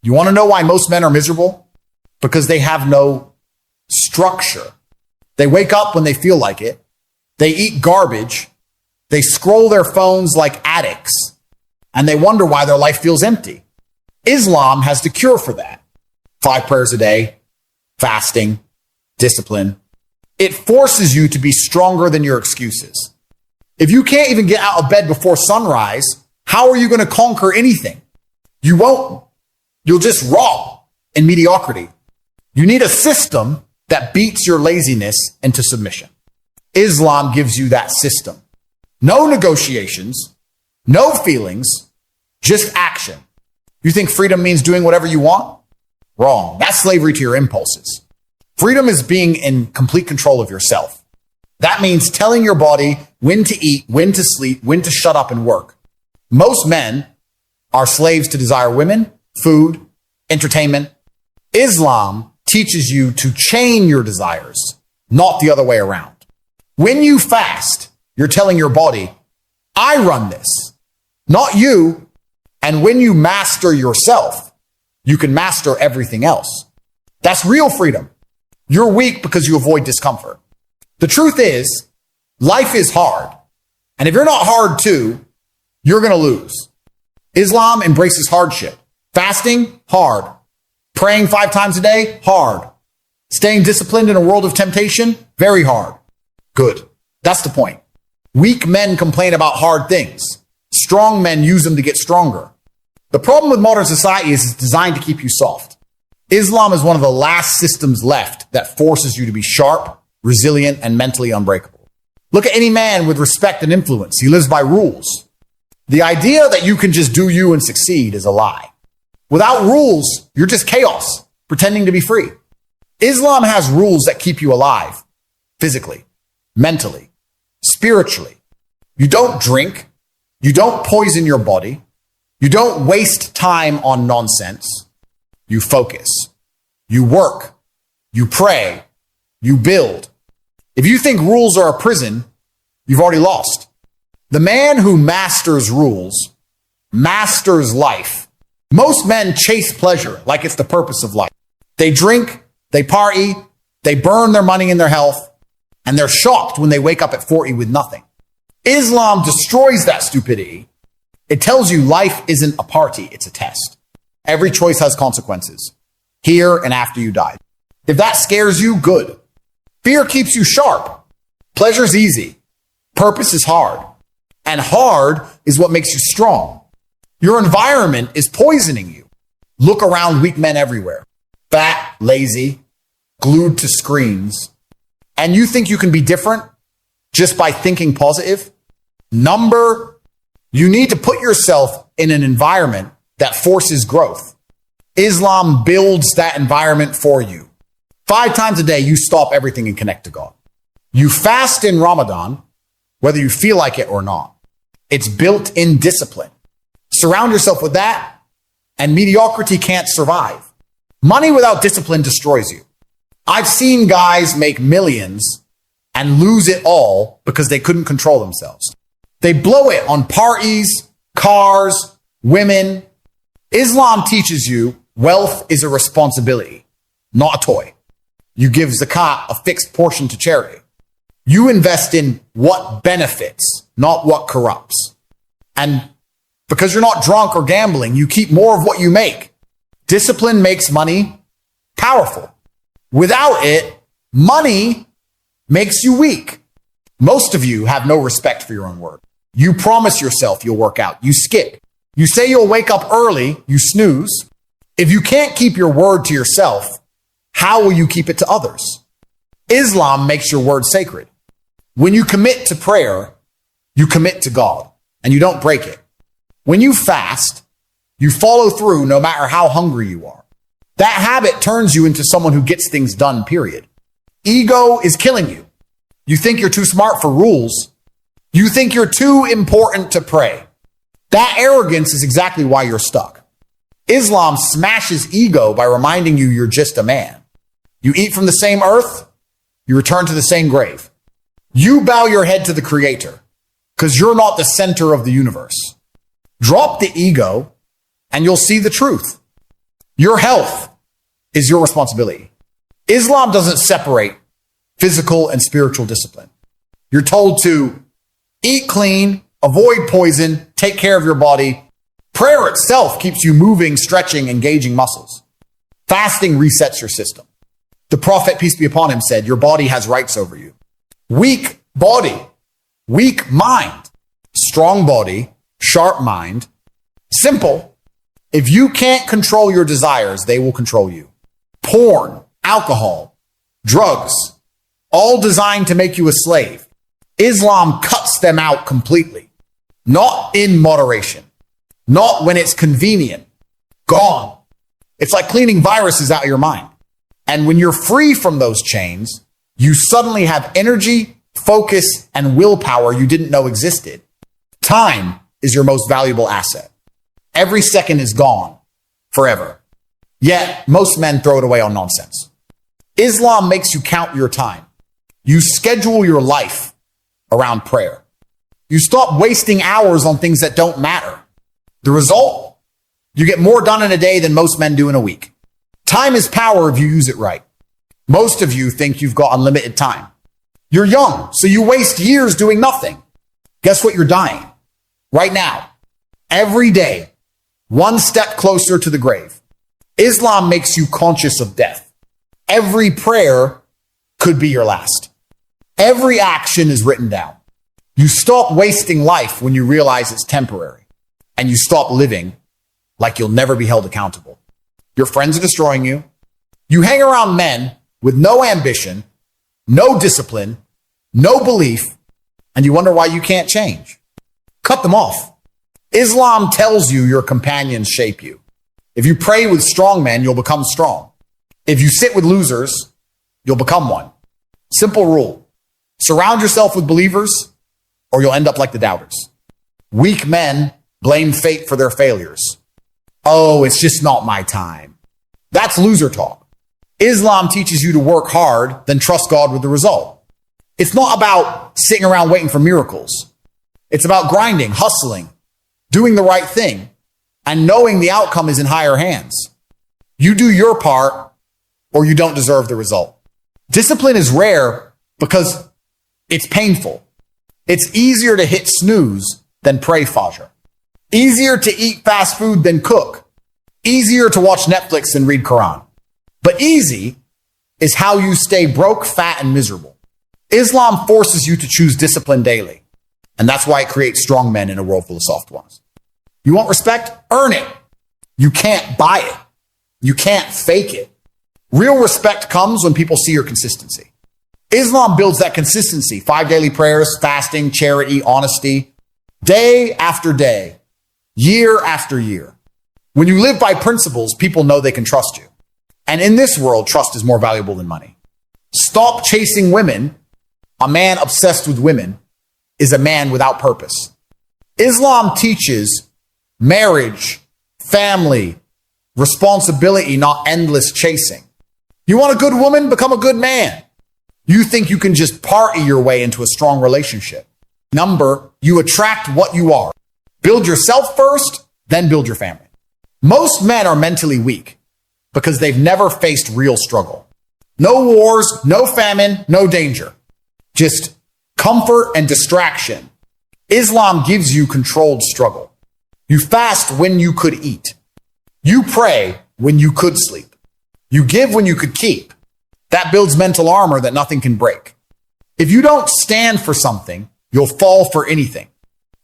You want to know why most men are miserable? Because they have no structure. They wake up when they feel like it. They eat garbage. They scroll their phones like addicts. And they wonder why their life feels empty. Islam has the cure for that. 5 prayers a day, fasting, discipline. It forces you to be stronger than your excuses. If you can't even get out of bed before sunrise, how are you going to conquer anything? You won't. You'll just rot in mediocrity. You need a system that beats your laziness into submission. Islam gives you that system. No negotiations, no feelings, just action. You think freedom means doing whatever you want? Wrong. That's slavery to your impulses. Freedom is being in complete control of yourself. That means telling your body when to eat, when to sleep, when to shut up and work. Most men are slaves to desire women, food, entertainment. Islam teaches you to chain your desires, not the other way around. When you fast, you're telling your body, I run this, not you. And when you master yourself, you can master everything else. That's real freedom. You're weak because you avoid discomfort. The truth is, life is hard. And if you're not hard too, you're going to lose. Islam embraces hardship. Fasting, hard. Praying 5 times a day, hard. Staying disciplined in a world of temptation, very hard. Good. That's the point. Weak men complain about hard things. Strong men use them to get stronger. The problem with modern society is it's designed to keep you soft. Islam is one of the last systems left that forces you to be sharp, resilient, and mentally unbreakable. Look at any man with respect and influence. He lives by rules. The idea that you can just do you and succeed is a lie. Without rules, you're just chaos, pretending to be free. Islam has rules that keep you alive, physically, mentally, spiritually. You don't drink. You don't poison your body. You don't waste time on nonsense. You focus. You work. You pray. You build. If you think rules are a prison, you've already lost. The man who masters rules masters life. Most men chase pleasure like it's the purpose of life. They drink, they party, they burn their money and their health, and they're shocked when they wake up at 40 with nothing. Islam destroys that stupidity. It tells you life isn't a party, it's a test. Every choice has consequences, here and after you die. If that scares you, good. Fear keeps you sharp. Pleasure's easy. Purpose is hard. And hard is what makes you strong. Your environment is poisoning you. Look around weak men everywhere. Fat, lazy, glued to screens. And you think you can be different just by thinking positive? You need to put yourself in an environment that forces growth. Islam builds that environment for you. 5 times a day, you stop everything and connect to God. You fast in Ramadan, whether you feel like it or not. It's built-in discipline. Surround yourself with that, and mediocrity can't survive. Money without discipline destroys you. I've seen guys make millions and lose it all because they couldn't control themselves. They blow it on parties, cars, women. Islam teaches you wealth is a responsibility, not a toy. You give zakat, a fixed portion, to charity. You invest in what benefits, not what corrupts. And because you're not drunk or gambling, you keep more of what you make. Discipline makes money powerful. Without it, money makes you weak. Most of you have no respect for your own word. You promise yourself you'll work out. You skip. You say you'll wake up early. You snooze. If you can't keep your word to yourself, how will you keep it to others? Islam makes your word sacred. When you commit to prayer, you commit to God, and you don't break it. When you fast, you follow through no matter how hungry you are. That habit turns you into someone who gets things done, period. Ego is killing you. You think you're too smart for rules. You think you're too important to pray. That arrogance is exactly why you're stuck. Islam smashes ego by reminding you you're just a man. You eat from the same earth, you return to the same grave. You bow your head to the Creator because you're not the center of the universe. Drop the ego and you'll see the truth. Your health is your responsibility. Islam doesn't separate physical and spiritual discipline. You're told to eat clean, avoid poison, take care of your body. Prayer itself keeps you moving, stretching, engaging muscles. Fasting resets your system. The Prophet, peace be upon him, said, your body has rights over you. Weak body, weak mind. Strong body, sharp mind. Simple. If you can't control your desires, they will control you. Porn, alcohol, drugs, all designed to make you a slave. Islam cuts them out completely. Not in moderation. Not when it's convenient. Gone. It's like cleaning viruses out of your mind. And when you're free from those chains, you suddenly have energy, focus, and willpower you didn't know existed. Time is your most valuable asset. Every second is gone forever. Yet most men throw it away on nonsense. Islam makes you count your time. You schedule your life around prayer. You stop wasting hours on things that don't matter. The result? You get more done in a day than most men do in a week. Time is power if you use it right. Most of you think you've got unlimited time. You're young, so you waste years doing nothing. Guess what? You're dying. Right now. Every day. One step closer to the grave. Islam makes you conscious of death. Every prayer could be your last. Every action is written down. You stop wasting life when you realize it's temporary. And you stop living like you'll never be held accountable. Your friends are destroying you. You hang around men with no ambition, no discipline, no belief, and you wonder why you can't change. Cut them off. Islam tells you your companions shape you. If you pray with strong men, you'll become strong. If you sit with losers, you'll become one. Simple rule. Surround yourself with believers, or you'll end up like the doubters. Weak men blame fate for their failures. Oh, it's just not my time. That's loser talk. Islam teaches you to work hard, then trust God with the result. It's not about sitting around waiting for miracles. It's about grinding, hustling, doing the right thing, and knowing the outcome is in higher hands. You do your part, or you don't deserve the result. Discipline is rare because it's painful. It's easier to hit snooze than pray Fajr. Easier to eat fast food than cook. Easier to watch Netflix than read Quran. But easy is how you stay broke, fat, and miserable. Islam forces you to choose discipline daily. And that's why it creates strong men in a world full of soft ones. You want respect? Earn it. You can't buy it. You can't fake it. Real respect comes when people see your consistency. Islam builds that consistency. 5 daily prayers, fasting, charity, honesty. Day after day. Year after year. When you live by principles, people know they can trust you. And in this world, trust is more valuable than money. Stop chasing women. A man obsessed with women is a man without purpose. Islam teaches marriage, family, responsibility, not endless chasing. You want a good woman? Become a good man. You think you can just party your way into a strong relationship. You attract what you are. Build yourself first, then build your family. Most men are mentally weak because they've never faced real struggle. No wars, no famine, no danger. Just comfort and distraction. Islam gives you controlled struggle. You fast when you could eat. You pray when you could sleep. You give when you could keep. That builds mental armor that nothing can break. If you don't stand for something, you'll fall for anything.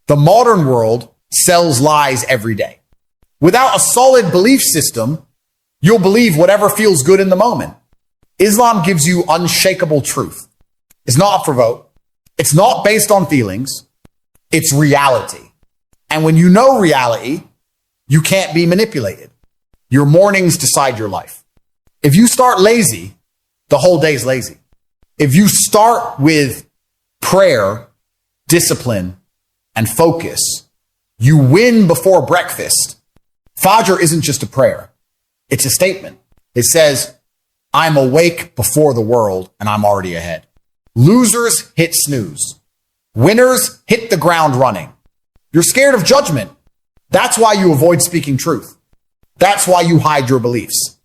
The modern world sells lies every day. Without a solid belief system, you'll believe whatever feels good in the moment. Islam gives you unshakable truth. It's not for vote. It's not based on feelings. It's reality. And when you know reality, you can't be manipulated. Your mornings decide your life. If you start lazy, the whole day's lazy. If you start with prayer, discipline, and focus, you win before breakfast. Fajr isn't just a prayer. It's a statement. It says, I'm awake before the world and I'm already ahead. Losers hit snooze. Winners hit the ground running. You're scared of judgment. That's why you avoid speaking truth. That's why you hide your beliefs.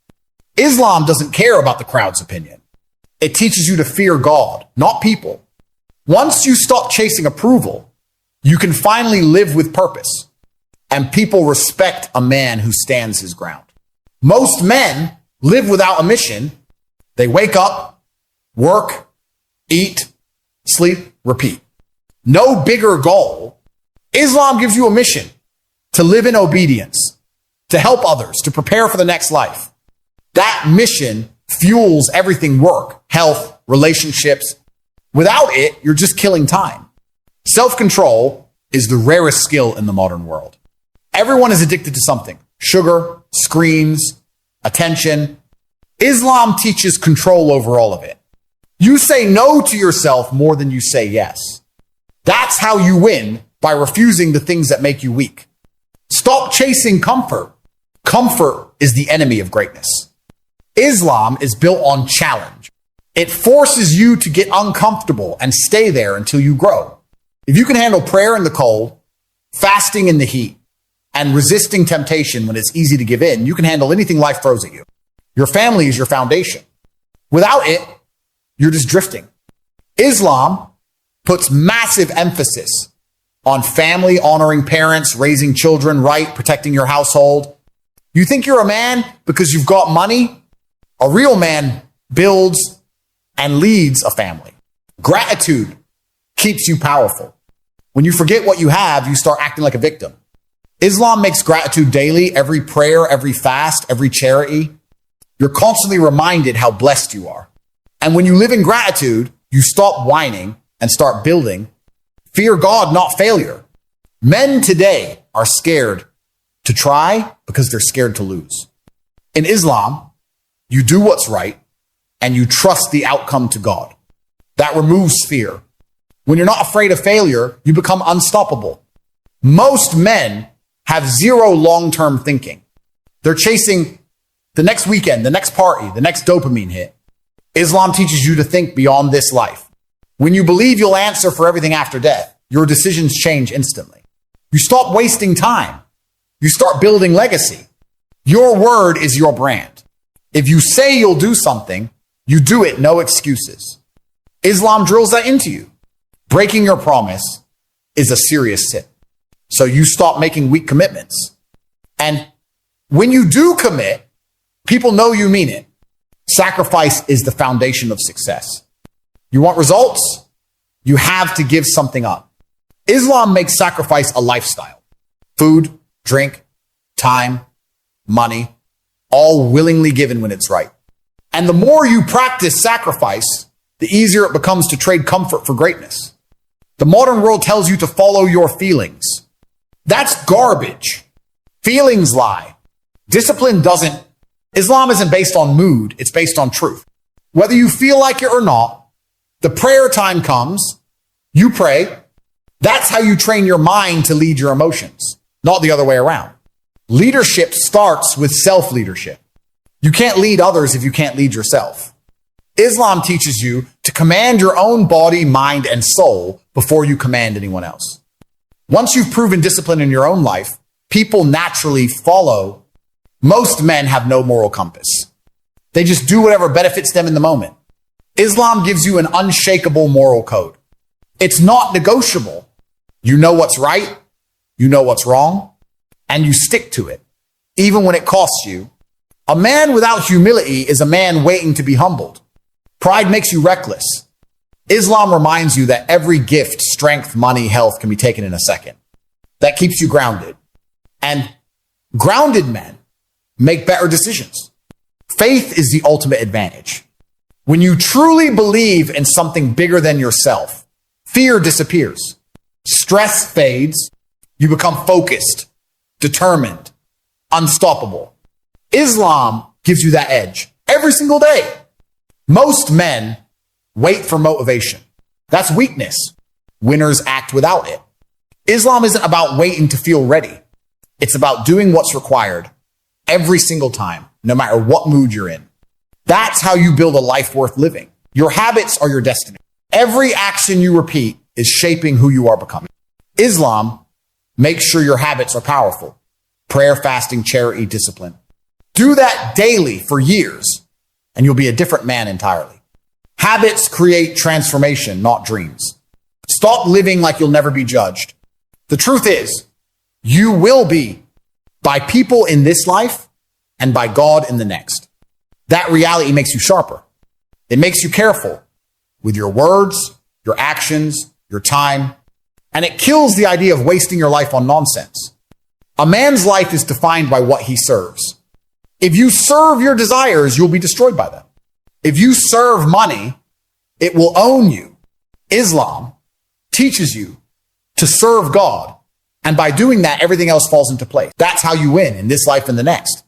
Islam doesn't care about the crowd's opinion. It teaches you to fear God, not people. Once you stop chasing approval, you can finally live with purpose, and people respect a man who stands his ground. Most men live without a mission. They wake up, work, eat, sleep, repeat. No bigger goal. Islam gives you a mission to live in obedience, to help others, to prepare for the next life. That mission fuels everything: work, health, relationships. Without it, you're just killing time. Self-control is the rarest skill in the modern world. Everyone is addicted to something: sugar, screens, attention. Islam teaches control over all of it. You say no to yourself more than you say yes. That's how you win, by refusing the things that make you weak. Stop chasing comfort. Comfort is the enemy of greatness. Islam is built on challenge. It forces you to get uncomfortable and stay there until you grow. If you can handle prayer in the cold, fasting in the heat, and resisting temptation when it's easy to give in, you can handle anything life throws at you. Your family is your foundation. Without it, you're just drifting. Islam puts massive emphasis on family, honoring parents, raising children right, protecting your household. You think you're a man because you've got money? A real man builds and leads a family. Gratitude keeps you powerful. When you forget what you have, you start acting like a victim. Islam makes gratitude daily, every prayer, every fast, every charity. You're constantly reminded how blessed you are. And when you live in gratitude, you stop whining and start building. Fear God, not failure. Men today are scared to try because they're scared to lose. In Islam, you do what's right and you trust the outcome to God. That removes fear. When you're not afraid of failure, you become unstoppable. Most men have zero long-term thinking. They're chasing the next weekend, the next party, the next dopamine hit. Islam teaches you to think beyond this life. When you believe you'll answer for everything after death, your decisions change instantly. You stop wasting time. You start building legacy. Your word is your brand. If you say you'll do something, you do it, no excuses. Islam drills that into you. Breaking your promise is a serious sin. So you stop making weak commitments. And when you do commit, people know you mean it. Sacrifice is the foundation of success. You want results? You have to give something up. Islam makes sacrifice a lifestyle. Food, drink, time, money, all willingly given when it's right. And the more you practice sacrifice, the easier it becomes to trade comfort for greatness. The modern world tells you to follow your feelings. That's garbage. Feelings lie. Discipline doesn't. Islam isn't based on mood. It's based on truth. Whether you feel like it or not, the prayer time comes, you pray. That's how you train your mind to lead your emotions, not the other way around. Leadership starts with self-leadership. You can't lead others if you can't lead yourself. Islam teaches you to command your own body, mind, and soul before you command anyone else. Once you've proven discipline in your own life, people naturally follow. Most men have no moral compass. They just do whatever benefits them in the moment. Islam gives you an unshakable moral code. It's not negotiable. You know what's right, you know what's wrong, and you stick to it, even when it costs you. A man without humility is a man waiting to be humbled. Pride makes you reckless. Islam reminds you that every gift, strength, money, health can be taken in a second. That keeps you grounded. And grounded men make better decisions. Faith is the ultimate advantage. When you truly believe in something bigger than yourself, fear disappears. Stress fades. You become focused, determined, unstoppable. Islam gives you that edge every single day. Most men wait for motivation. That's weakness. Winners act without it. Islam isn't about waiting to feel ready. It's about doing what's required every single time, no matter what mood you're in. That's how you build a life worth living. Your habits are your destiny. Every action you repeat is shaping who you are becoming. Islam makes sure your habits are powerful. Prayer, fasting, charity, discipline. Do that daily for years, and you'll be a different man entirely. Habits create transformation, not dreams. Stop living like you'll never be judged. The truth is, you will be by people in this life and by God in the next. That reality makes you sharper. It makes you careful with your words, your actions, your time, and it kills the idea of wasting your life on nonsense. A man's life is defined by what he serves. If you serve your desires, you'll be destroyed by them. If you serve money, it will own you. Islam teaches you to serve God. And by doing that, everything else falls into place. That's how you win in this life and the next.